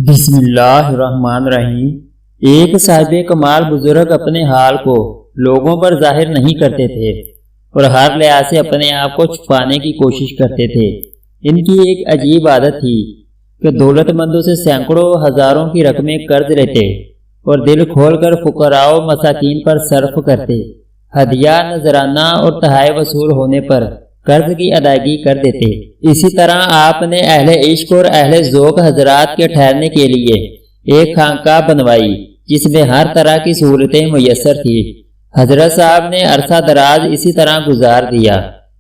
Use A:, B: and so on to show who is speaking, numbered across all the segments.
A: بسم اللہ الرحمن الرحیم۔ ایک صاحب کمال بزرگ اپنے حال کو لوگوں پر ظاہر نہیں کرتے تھے اور ہر لحاظ سے اپنے آپ کو چھپانے کی کوشش کرتے تھے۔ ان کی ایک عجیب عادت تھی کہ دولت مندوں سے سینکڑوں ہزاروں کی رقمیں قرض لیتے اور دل کھول کر فقراء و مساکین پر صرف کرتے۔ ہدیہ، نذرانہ اور تحائف وصول ہونے پر قرض کی ادائیگی کر دیتے۔ اسی طرح آپ نے اہل عشق اور اہل ذوق حضرات کے ٹھہرنے کے لیے ایک خانقاہ بنوائی جس میں ہر طرح کی سہولتیں میسر تھی۔ حضرت صاحب نے عرصہ دراز اسی طرح گزار دیا،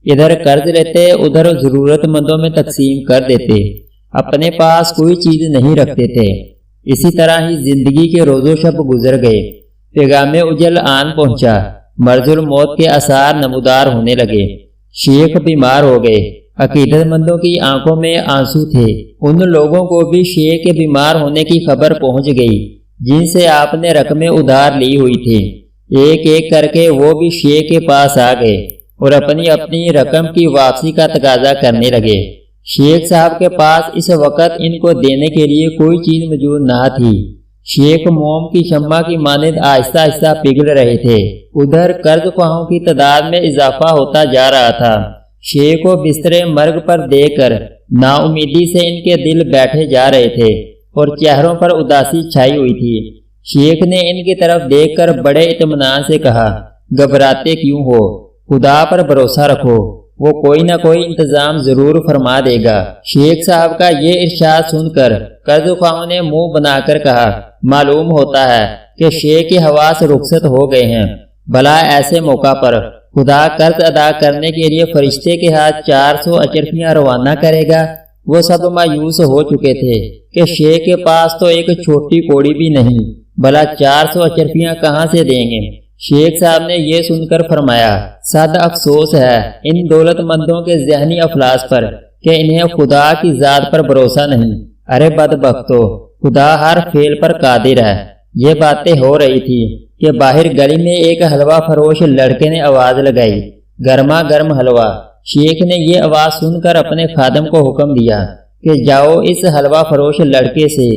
A: ادھر قرض لیتے ادھر ضرورت مندوں میں تقسیم کر دیتے، اپنے پاس کوئی چیز نہیں رکھتے تھے۔ اسی طرح ہی زندگی کے روز و شب گزر گئے۔ پیغام اجل آن پہنچا، مرض الموت کے آثار نمودار ہونے لگے۔ شیخ بیمار ہو گئے، عقیدت مندوں کی آنکھوں میں آنسو تھے۔ ان لوگوں کو بھی شیخ کے بیمار ہونے کی خبر پہنچ گئی جن سے آپ نے رقمیں ادھار لی ہوئی تھی۔ ایک ایک کر کے وہ بھی شیخ کے پاس آ گئے اور اپنی اپنی رقم کی واپسی کا تقاضا کرنے لگے۔ شیخ صاحب کے پاس اس وقت ان کو دینے کے لیے کوئی چیز موجود نہ تھی۔ شیخ موم کی شمع کی مانند آہستہ آہستہ پگھل رہے تھے۔ ادھر قرض خواہوں کی تعداد میں اضافہ ہوتا جا رہا تھا۔ شیخ کو بستر مرگ پر دیکھ کر نا امیدی سے ان کے دل بیٹھے جا رہے تھے اور چہروں پر اداسی چھائی ہوئی تھی۔ شیخ نے ان کی طرف دیکھ کر بڑے اطمینان سے کہا، گھبراتے کیوں ہو؟ خدا پر بھروسہ رکھو، وہ کوئی نہ کوئی انتظام ضرور فرما دے گا۔ شیخ صاحب کا یہ ارشاد سن کر قرض خواہوں نے منہ بنا کر کہا، معلوم ہوتا ہے کہ شیخ کے حواس رخصت ہو گئے ہیں۔ بھلا ایسے موقع پر خدا قرض ادا کرنے کے لیے فرشتے کے ہاتھ 400 اچرفیاں روانہ کرے گا؟ وہ سب مایوس ہو چکے تھے کہ شیخ کے پاس تو ایک چھوٹی کوڑی بھی نہیں، بھلا 400 اچرفیاں کہاں سے دیں گے؟ شیخ صاحب نے یہ سن کر فرمایا، صد افسوس ہے ان دولت مندوں کے ذہنی افلاس پر کہ انہیں خدا کی ذات پر بھروسہ نہیں۔ ارے بدبختو، خدا ہر فعل پر قادر ہے۔ یہ باتیں ہو رہی تھی کہ باہر گلی میں ایک حلوہ فروش لڑکے نے آواز لگائی، گرما گرم حلوہ۔ شیخ نے یہ آواز سن کر اپنے خادم کو حکم دیا کہ جاؤ اس حلوہ فروش لڑکے سے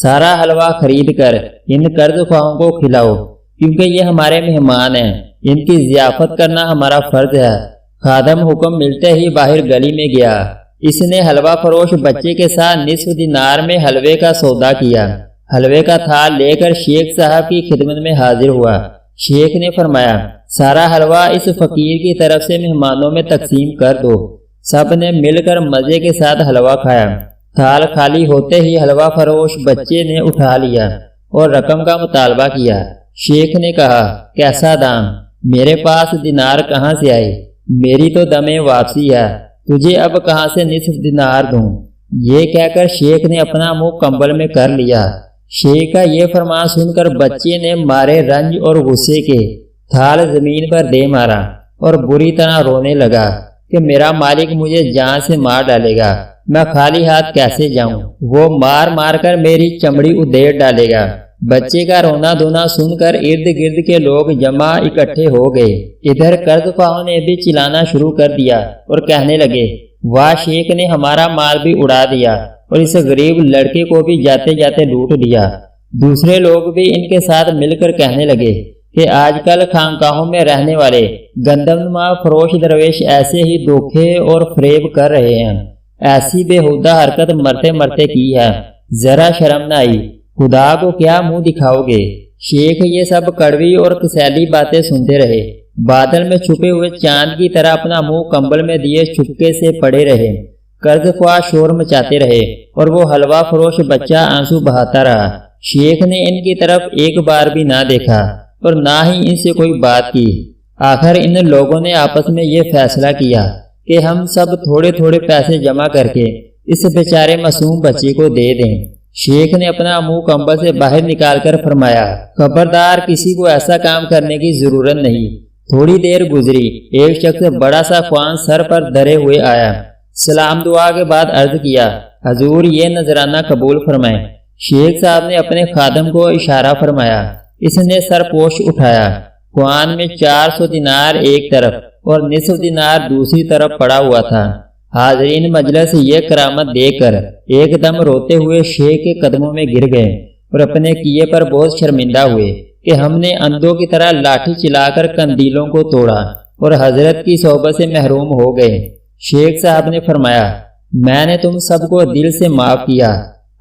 A: سارا حلوہ خرید کر ان قرض خواہوں کو کھلاؤ، کیونکہ یہ ہمارے مہمان ہیں، ان کی ضیافت کرنا ہمارا فرض ہے۔ خادم حکم ملتے ہی باہر گلی میں گیا۔ اس نے حلوہ فروش بچے کے ساتھ نصف دینار میں حلوے کا سودا کیا۔ حلوے کا تھال لے کر شیخ صاحب کی خدمت میں حاضر ہوا۔ شیخ نے فرمایا، سارا حلوہ اس فقیر کی طرف سے مہمانوں میں تقسیم کر دو۔ سب نے مل کر مزے کے ساتھ حلوہ کھایا۔ تھال خالی ہوتے ہی حلوہ فروش بچے نے اٹھا لیا اور رقم کا مطالبہ کیا۔ شیخ نے کہا، کیسا دام؟ میرے پاس دینار کہاں سے آئے؟ میری تو دم واپسی ہے، تجھے اب کہاں سے نصف دینار دوں؟ یہ کہہ کر شیخ نے اپنا منہ کمبل میں کر لیا۔ شیخ کا یہ فرمان سن کر بچے نے مارے رنج اور غصے کے تھال زمین پر دے مارا اور بری طرح رونے لگا کہ میرا مالک مجھے جان سے مار ڈالے گا، میں خالی ہاتھ کیسے جاؤں؟ وہ مار مار کر میری چمڑی ادھیڑ ڈالے گا۔ بچے کا رونا دھونا سن کر ارد گرد کے لوگ جمع اکٹھے ہو گئے۔ ادھر قرض خواہوں نے بھی چلانا شروع کر دیا اور کہنے لگے، واہ، شیخ نے ہمارا مال بھی اڑا دیا اور اس غریب لڑکے کو بھی جاتے جاتے لوٹ لیا۔ دوسرے لوگ بھی ان کے ساتھ مل کر کہنے لگے کہ آج کل خانقاہوں میں رہنے والے گندم نما فروش درویش ایسے ہی دھوکے اور فریب کر رہے ہیں۔ ایسی بےہودہ حرکت مرتے مرتے کی ہے، ذرا شرم نہ آئی؟ خدا کو کیا منہ دکھاؤ گے؟ شیخ یہ سب کڑوی اور کسیلی باتیں سنتے رہے۔ بادل میں چھپے ہوئے چاند کی طرح اپنا منہ کمبل میں دیے چھپکے سے پڑے رہے۔ قرض خواہ شور مچاتے رہے اور وہ حلوہ فروش بچہ آنسو بہاتا رہا۔ شیخ نے ان کی طرف ایک بار بھی نہ دیکھا اور نہ ہی ان سے کوئی بات کی۔ آخر ان لوگوں نے آپس میں یہ فیصلہ کیا کہ ہم سب تھوڑے تھوڑے پیسے جمع کر کے اس بیچارے معصوم بچے کو دے دیں۔ شیخ نے اپنا منہ کمبل سے باہر نکال کر فرمایا، خبردار، کسی کو ایسا کام کرنے کی ضرورت نہیں۔ تھوڑی دیر گزری، ایک شخص بڑا سا خوان سر پر دھرے ہوئے آیا۔ سلام دعا کے بعد عرض کیا، حضور یہ نذرانہ قبول فرمائیں۔ شیخ صاحب نے اپنے خادم کو اشارہ فرمایا۔ اس نے سر پوش اٹھایا۔ خوان میں 400 دینار ایک طرف اور نصف دینار دوسری طرف پڑا ہوا تھا۔ حاضرین مجلس یہ کرامت دیکھ کر ایک دم روتے ہوئے شیخ کے قدموں میں گر گئے اور اپنے کیے پر بہت شرمندہ ہوئے کہ ہم نے اندھوں کی طرح لاٹھی چلا کر قندیلوں کو توڑا اور حضرت کی صحبت سے محروم ہو گئے۔ شیخ صاحب نے فرمایا، میں نے تم سب کو دل سے معاف کیا۔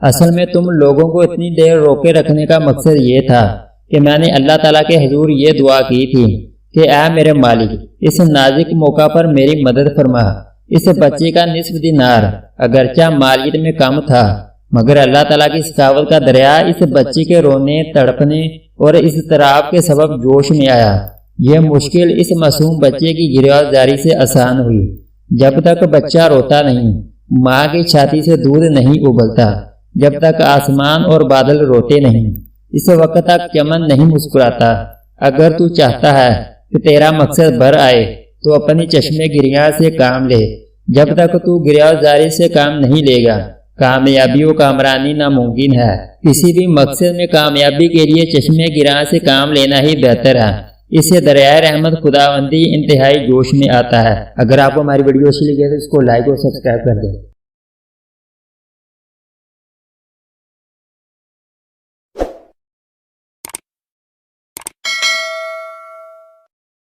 A: اصل میں تم لوگوں کو اتنی دیر روکے رکھنے کا مقصد یہ تھا کہ میں نے اللہ تعالیٰ کے حضور یہ دعا کی تھی کہ اے میرے مالک، اس نازک موقع پر میری مدد فرما۔ اس بچے کا نصف دینار اگرچہ مالیت میں کم تھا، مگر اللہ تعالیٰ کی سخاوت کا دریا اس بچے کے رونے، تڑپنے اور اس اضطراب کے سبب جوش میں آیا۔ یہ مشکل اس معصوم بچے کی گریبانداری سے آسان ہوئی۔ جب تک بچہ روتا نہیں، ماں کی چھاتی سے دودھ نہیں ابلتا، جب تک آسمان اور بادل روتے نہیں، اس وقت تک چمن نہیں مسکراتا۔ اگر تو چاہتا ہے کہ تیرا مقصد بھر آئے تو اپنی چشمے گریاں سے کام لے۔ جب تک تو گریبانداری سے کام نہیں لے گا، کامیابی و کامرانی ناممکن ہے۔ کسی بھی مقصد میں کامیابی کے لیے چشمے گراں سے کام لینا ہی بہتر ہے۔ اس سے دریائے رحمت خداوندی انتہائی جوش میں آتا ہے۔ اگر آپ کو ہماری ویڈیو اچھی لگی ہے تو اس کو لائک اور سبسکرائب کر دیں۔